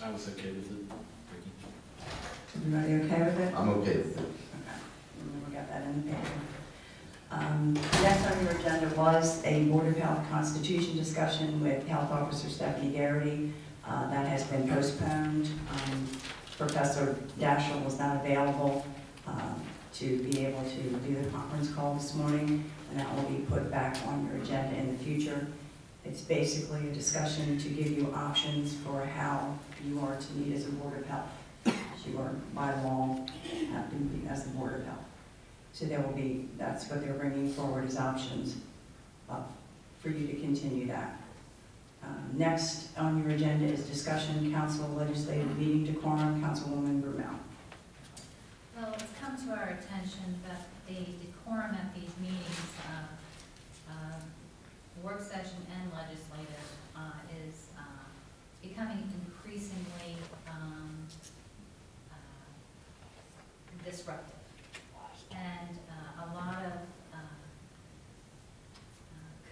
I was okay with it. Everybody okay with it? I'm okay with it. Okay, and we got that in the paper. Next on your agenda was a Board of Health Constitution discussion with Health Officer Stephanie Garrity. That has been postponed. Professor Daschle was not available to be able to do the conference call this morning, and that will be put back on your agenda in the future. It's basically a discussion to give you options for how you are to meet as a Board of Health. You are, by law, have to meet as the Board of Health. So there will be, that's what they're bringing forward as options for you to continue that. Next on your agenda is discussion, council legislative meeting decorum, Councilwoman Brumel. Well, it's come to our attention that the decorum at these meetings, work session and legislative, is becoming increasingly disruptive. And a lot of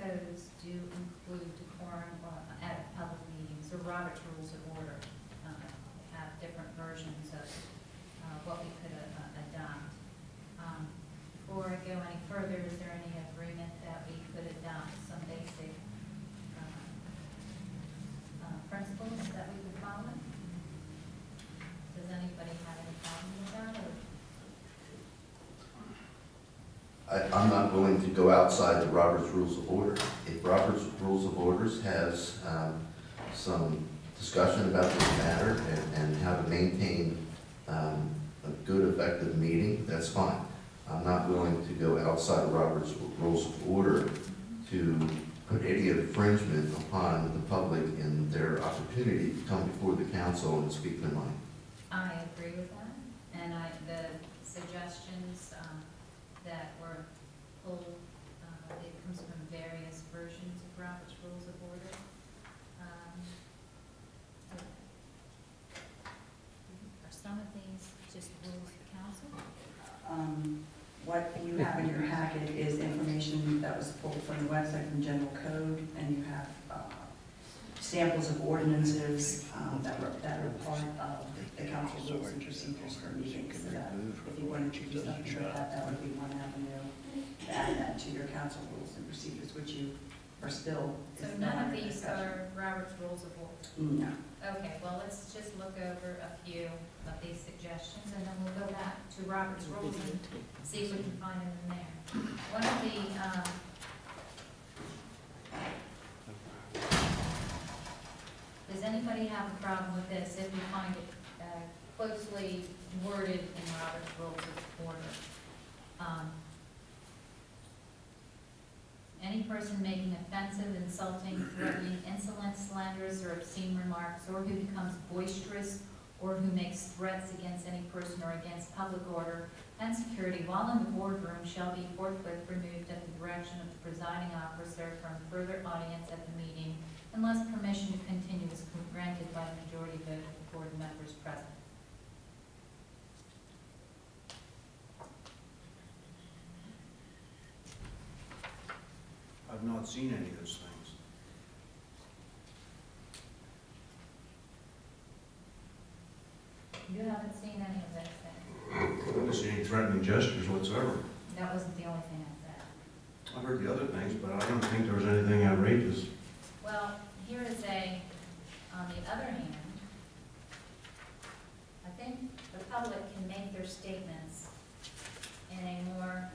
codes do include decorum at public meetings, or Robert's Rules of Order have different versions of what we could adopt. Before I go any further, is there any agreement that we could adopt some basic principles that we could follow? Does anybody have any problem with that? Or? I'm not willing to go outside the Robert's Rules of Order. If Robert's Rules of Orders has some discussion about this matter and how to maintain a good, effective meeting, that's fine. I'm not willing to go outside of Robert's Rules of Order to put any infringement upon the public in their opportunity to come before the council and speak their mind. I agree with that, and the suggestions that were pulled, it comes from various versions of Robert's Rules of Order. Are some of these just rules of council? What you have in your packet is information that was pulled from the website from General Code, and you have samples of ordinances that are part of the council rules and procedures for meetings. So that if you wanted to do something like that, that would be one avenue to add that to your council rules and procedures, which you are still. So none of these are Robert's Rules of Order? No. Okay, well, let's just look over a few of these suggestions, and then we'll go back to Robert's Rules and see if we can find them in there. One of the, does anybody have a problem with this if we find it closely worded in Robert's Rules of Order? Any person making offensive, insulting, threatening, insolent, slanderous, or obscene remarks, or who becomes boisterous, or who makes threats against any person or against public order and security while in the boardroom shall be forthwith removed at the direction of the presiding officer from further audience at the meeting unless permission to continue is granted by the majority vote of the board members present. I've not seen any of those things. You haven't seen any of those things? I haven't seen any threatening gestures whatsoever. That wasn't the only thing I said. I heard the other things, but I don't think there was anything outrageous. Well, here is on the other hand, I think the public can make their statements in a more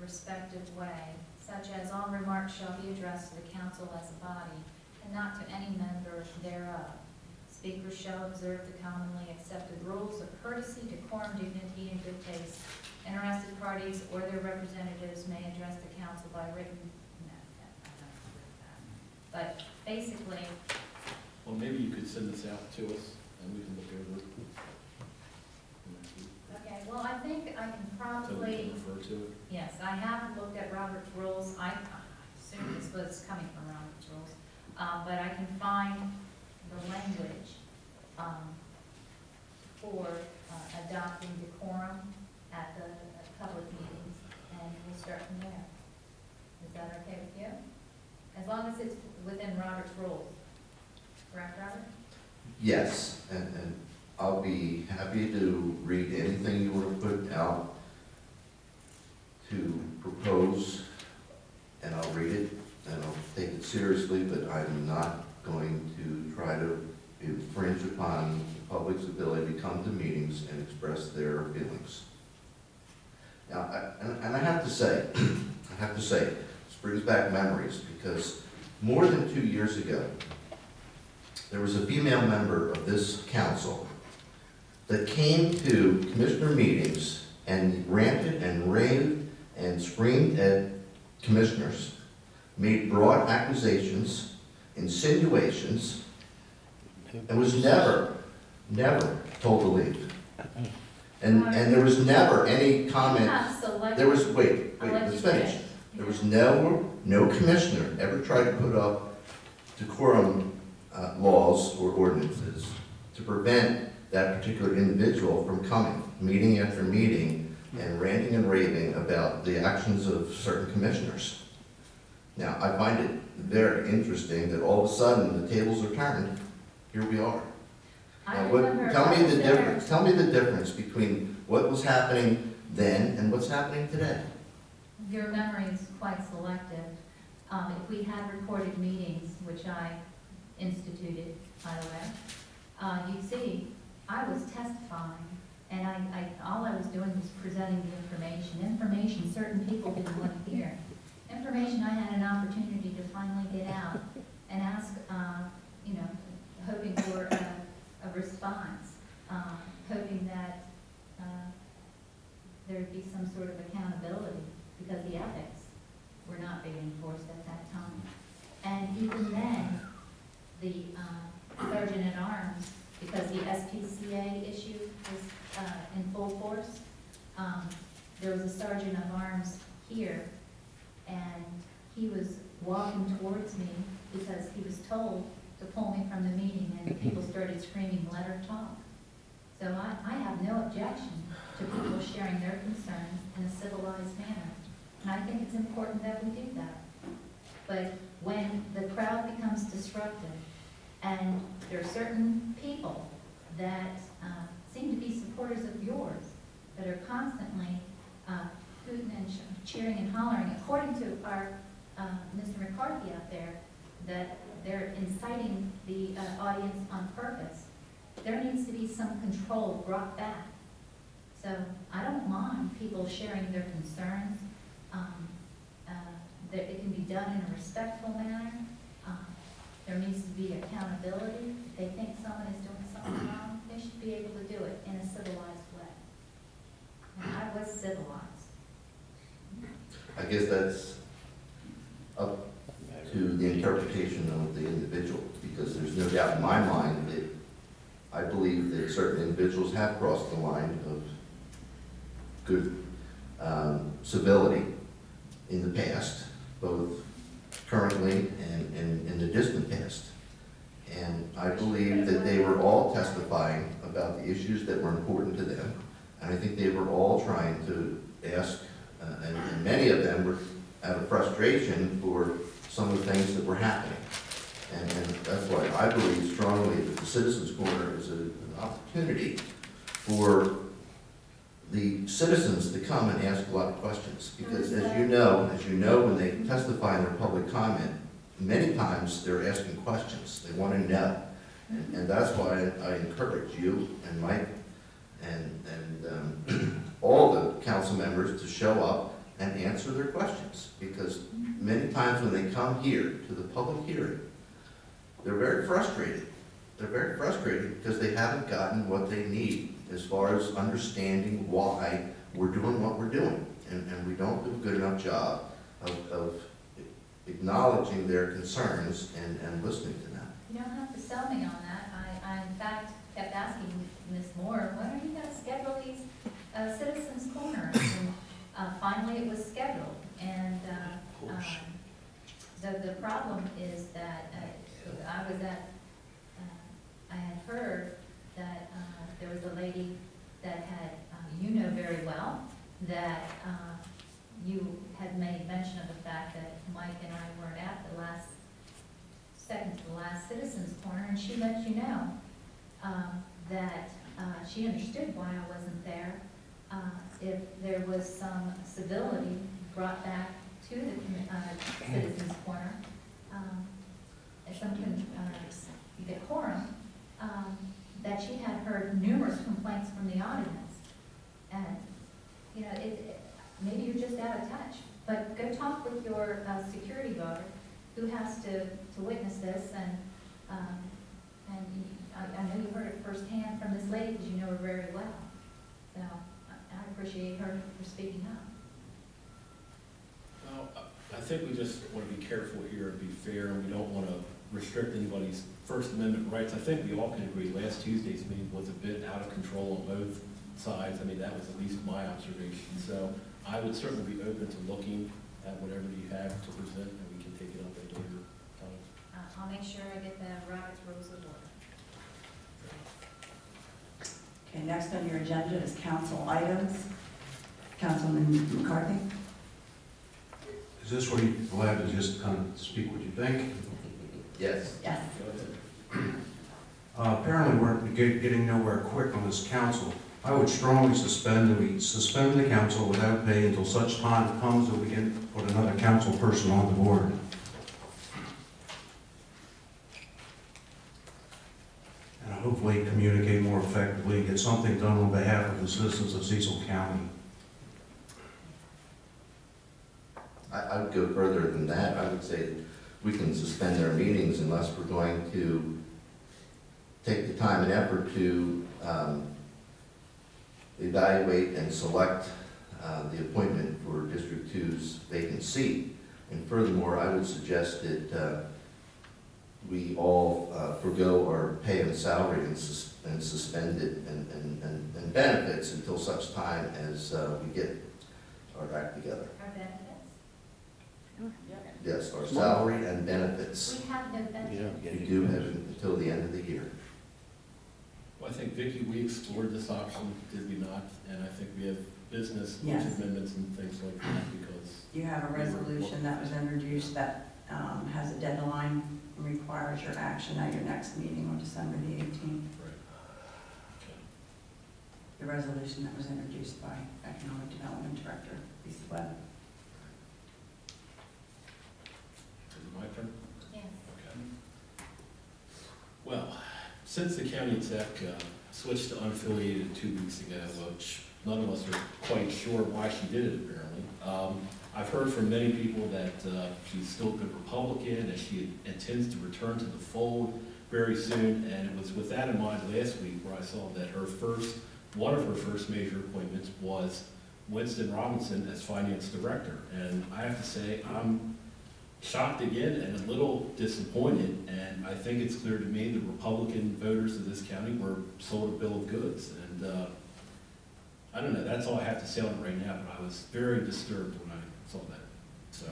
respectful way, such as all remarks shall be addressed to the council as a body and not to any member thereof. Speakers shall observe the commonly accepted rules of courtesy, decorum, dignity, and good taste. Interested parties or their representatives may address the council by written. No, I don't agree with that. But basically. Well, maybe you could send this out to us and we can look over it. Okay, well, I think I can probably. So we can refer to it. Yes, I have looked at Robert's Rules. I assume this was coming from Robert's Rules. But I can find the language for adopting decorum at the public meetings, and we'll start from there. Is that okay with you? As long as it's within Robert's Rules. Correct, Robert? Yes, and I'll be happy to read anything you want to put out to propose, and I'll read it, and I'll take it seriously, but I'm not going to try to infringe upon the public's ability to come to meetings and express their feelings. Now, I have to say, this brings back memories, because more than 2 years ago, there was a female member of this council that came to commissioner meetings and ranted and raved and screamed at commissioners, made broad accusations, insinuations, and was never told to leave. And there was never any comment. There was, wait, let's finish. There was no commissioner ever tried to put up decorum laws or ordinances to prevent that particular individual from coming, meeting after meeting, and ranting and raving about the actions of certain commissioners. Now, I find it very interesting that all of a sudden the tables are turned. Here we are. Now, tell me the difference between what was happening then and what's happening today. Your memory is quite selective. If we had recorded meetings, which I instituted, by the way, you'd see I was testifying, and all I was doing was presenting the information certain people didn't want to hear. Information I had an opportunity to finally get out and ask, hoping for a response, hoping that there would be some sort of accountability, because the ethics were not being enforced at that time. And even then, the Sergeant at Arms, because the SPCA issue was in full force, there was a Sergeant at Arms here, and he was walking towards me because he was told to pull me from the meeting, and people started screaming, "Let her talk." So I have no objection to people sharing their concerns in a civilized manner, and I think it's important that we do that. But when the crowd becomes disruptive, and there are certain people that seem to be supporters of yours, that are constantly hooting and cheering and hollering, according to our Mr. McCarthy out there, that they're inciting the audience on purpose, there needs to be some control brought back. So I don't mind people sharing their concerns. That it can be done in a respectful manner. There needs to be accountability. If they think someone is doing something wrong, they should be able to do it in a civilized way. And I was civilized. I guess that's up to the interpretation of the individual, because there's no doubt in my mind that I believe that certain individuals have crossed the line of good civility in the past, both currently and in the distant past. And I believe that they were all testifying about the issues that were important to them. And I think they were all trying to ask, and many of them were out of frustration for some of the things that were happening. And that's why I believe strongly that the Citizens Corner is an opportunity for the citizens to come and ask a lot of questions. Because as you know, when they testify in their public comment, many times they're asking questions. They want to know. And that's why I encourage you and Mike and all the council members to show up and answer their questions. Because many times when they come here to the public hearing, they're very frustrated. They're very frustrated because they haven't gotten what they need as far as understanding why we're doing what we're doing. And we don't do a good enough job of acknowledging their concerns and listening to them. You don't have to sell me on that. I in fact kept asking Ms. Moore, when are you going to schedule these Citizens Corners? And finally it was scheduled. And the problem is that I had heard that there was a lady that had, you know very well, that you had made mention of the fact that Mike and I weren't at the second to the last Citizens Corner, and she let you know that she understood why I wasn't there. If there was some civility brought back to the Citizens Corner, decorum, that she had heard numerous complaints from the audience. And, you know, maybe you're just out of touch, but go talk with your security guard who has to witness this, and I know you heard it firsthand from this lady because you know her very well. So I appreciate her for speaking up. Well, I think we just want to be careful here and be fair, and we don't want to restrict anybody's First Amendment rights. I think we all can agree last Tuesday's meeting was a bit out of control on both sides. I mean, that was at least my observation. So I would certainly be open to looking at whatever you have to present, and we can take it up at a later time. I'll make sure I get the Robert's Rules of Order. Okay, next on your agenda is council items. Councilman McCarthy? Is this where you're allowed to just kind of speak what you think? Yes. Yes. Go ahead. Apparently we're getting nowhere quick on this council. I would strongly suspend the council without pay until such time comes that we can put another council person on the board. And hopefully communicate more effectively, get something done on behalf of the citizens of Cecil County. I would go further than that. I would say we can suspend our meetings unless we're going to take the time and effort to evaluate and select the appointment for District 2's vacant seat. And furthermore, I would suggest that we all forego our pay and salary and suspend it and benefits until such time as we get our act together. Our benefits? Yes, our salary and benefits. We have no benefits. We do have until the end of the year. Well, I think, Vicki, we explored this option, did we not? And I think we have business Yes. amendments and things like that because You have a resolution that was introduced that has a deadline and requires your action at your next meeting on December the 18th. Right. Okay. The resolution that was introduced by Economic Development Director Lisa Webb. Is it my turn? Yes. Okay. Well, since the county exec switched to unaffiliated 2 weeks ago, which none of us are quite sure why she did it apparently, I've heard from many people that she's still a good Republican and she intends to return to the fold very soon. And it was with that in mind last week where I saw that one of her first major appointments was Winston Robinson as finance director. And I have to say, I'm shocked again and a little disappointed, and I think it's clear to me the Republican voters of this county were sold a bill of goods. And I don't know, that's all I have to say on it right now, but I was very disturbed when I saw that, so.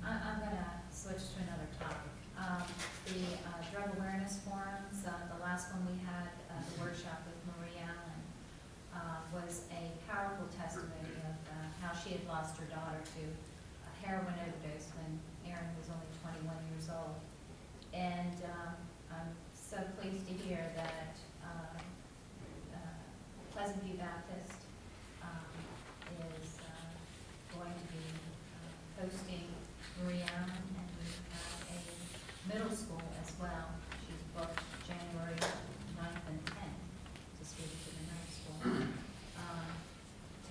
I'm going to switch to another topic. The drug awareness forums, the last one we had, the workshop with Marie Allen, was a powerful testimony of how she had lost her daughter to a heroin overdose when Erin was only 21 years old. And I'm so pleased to hear that Pleasant View Baptist is going to be hosting Marie Allen, and we have a middle school as well. She's booked January 9th and 10th to speak to the middle school.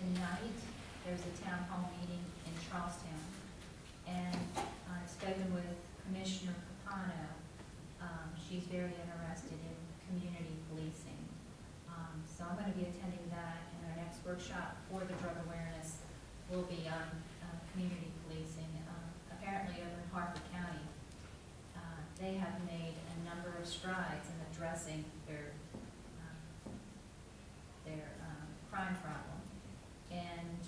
Tonight, there's a town hall meeting in Charlestown, and I've spoken with Commissioner Capano. She's very interested in community policing. So I'm going to be attending that, and our next workshop for the drug awareness will be on community policing. Apparently over in Harford County, they have made a number of strides in addressing their crime problem. And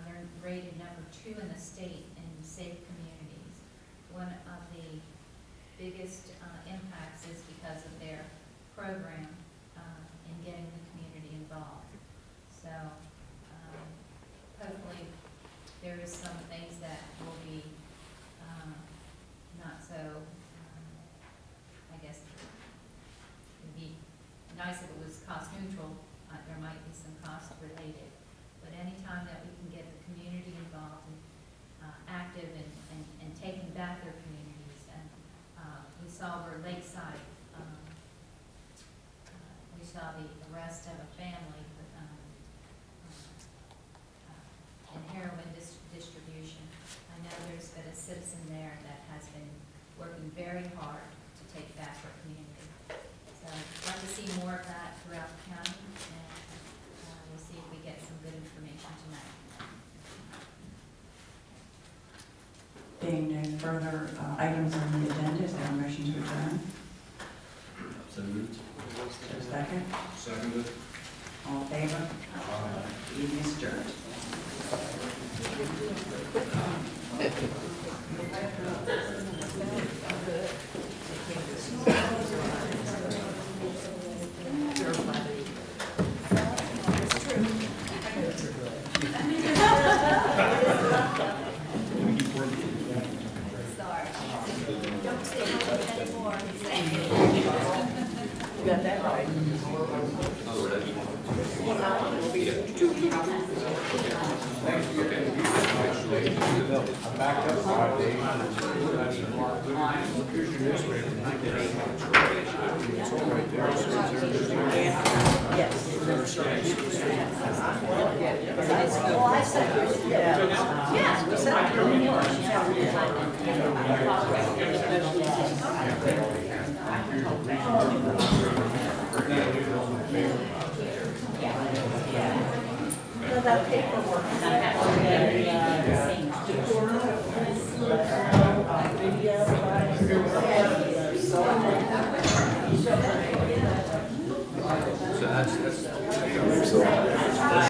they're rated number 2 in the state in safe communities. One of the biggest impacts is because of their program in getting the community involved. So hopefully there is some things that will be not so, I guess, nice if it was cost neutral, there might be some cost related. But anytime that we can get the community involved and active and taking back their communities, and we saw where Lakeside, we saw the arrest of a family in heroin distribution. I know there's been a citizen there that has been working very hard to take back our community. So I'd like to see more of that throughout the county, and we'll see if we get some good information tonight. Being no further items on the agenda, is there a motion to adjourn? So moved. Is there a second? Seconded. All in favor? Meeting is adjourned. Sorry. Don't stay home anymore. You got that right. That paperwork. So that's